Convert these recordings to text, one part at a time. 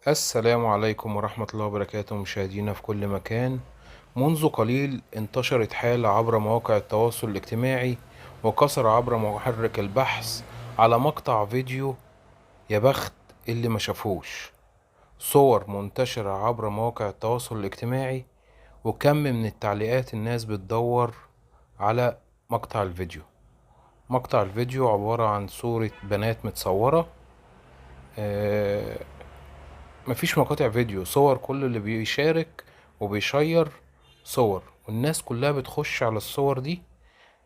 السلام عليكم ورحمة الله وبركاته، مشاهدينا في كل مكان. منذ قليل انتشرت حالة عبر مواقع التواصل الاجتماعي وكثر عبر محرك البحث على مقطع فيديو. يا بخت اللي ما شافوش. صور منتشرة عبر مواقع التواصل الاجتماعي، وكم من التعليقات الناس بتدور على مقطع الفيديو. مقطع الفيديو عبارة عن صورة بنات متصورة. آه، مفيش مقاطع فيديو، صور. كل اللي بيشارك وبيشير صور، والناس كلها بتخش على الصور دي.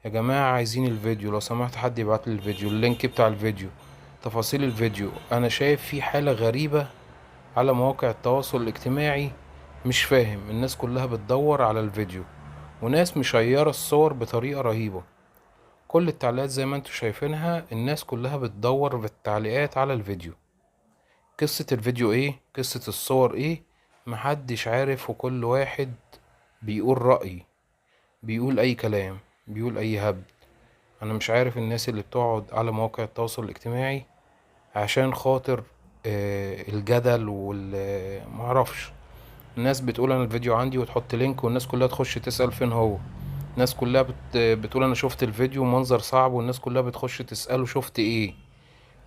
يا جماعة عايزين الفيديو، لو سمحت حد يبعت لي الفيديو، اللينك بتاع الفيديو، تفاصيل الفيديو. انا شايف في حالة غريبة على مواقع التواصل الاجتماعي. مش فاهم، الناس كلها بتدور على الفيديو، وناس مشيرة الصور بطريقة رهيبة. كل التعليقات زي ما انتوا شايفينها، الناس كلها بتدور بالتعليقات على الفيديو. قصة الفيديو ايه، قصة الصور ايه، محدش عارف، وكل واحد بيقول رأي، بيقول اي كلام، بيقول اي هبد. انا مش عارف الناس اللي بتقعد على مواقع التواصل الاجتماعي عشان خاطر الجدل معرفش. الناس بتقول انا الفيديو عندي وتحط لينك، والناس كلها تخش تسأل فين هو. الناس كلها بتقول انا شفت الفيديو منظر صعب، والناس كلها بتخش تسأله شفت ايه.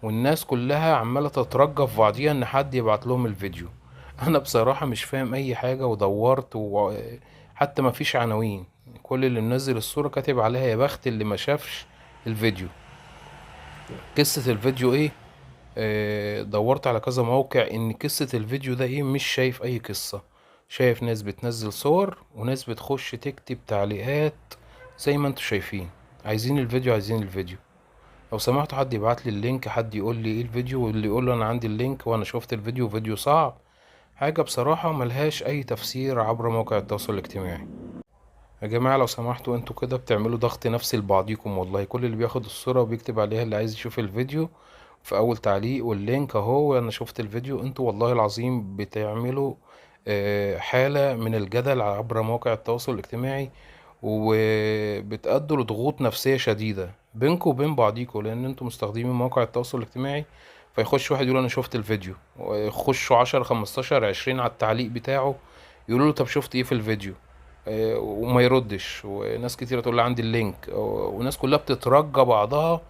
والناس كلها عمالة تترجى في بعضيها ان حد يبعت لهم الفيديو. انا بصراحة مش فاهم اي حاجة، ودورت حتى ما فيش عناوين. كل اللي منزل الصورة كاتب عليها يا بخت اللي ما شافش الفيديو. قصة الفيديو ايه؟ دورت على كذا موقع ان قصة الفيديو ده ايه، مش شايف اي قصة. شايف ناس بتنزل صور، وناس بتخش تكتب تعليقات زي ما انتوا شايفين. عايزين الفيديو، عايزين الفيديو. لو سمحتوا حد يبعت لي اللينك، حد يقول لي ايه الفيديو، واللي يقول له انا عندي اللينك وانا شفت الفيديو، فيديو صعب. حاجة بصراحة ملهاش اي تفسير عبر موقع التواصل الاجتماعي. يا جماعة لو سمحتوا، انتوا كده بتعملوا ضغط نفسي لبعضيكم والله. كل اللي بياخد الصورة وبيكتب عليها اللي عايز يشوف الفيديو في اول تعليق، واللينك اهو انا شفت الفيديو. انتوا والله العظيم بتعملوا حالة من الجدل عبر مواقع التواصل الاجتماعي، وبتأدوا لضغوط نفسية شديدة بينكم وبين بعضيكم، لان انتوا مستخدمين مواقع التواصل الاجتماعي. فيخش واحد يقول انا شفت الفيديو، ويخشوا 10 15 20 على التعليق بتاعه يقولوا له طب شفت ايه في الفيديو. وما يردش. وناس كتيرة تقول لي عندي اللينك، وناس كلها بتترجى بعضها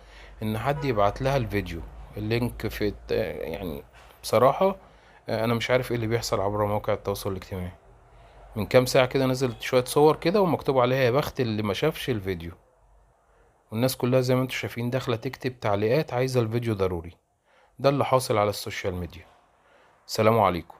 ان حد يبعت لها الفيديو، اللينك في يعني بصراحة انا مش عارف ايه اللي بيحصل عبر مواقع التواصل الاجتماعي. من كام ساعة كده نزلت شوية صور كده ومكتوب عليها يا بخت اللي ما شافش الفيديو، والناس كلها زي ما انتوا شايفين داخلة تكتب تعليقات عايزة الفيديو ضروري. ده اللي حاصل على السوشيال ميديا. سلام عليكم.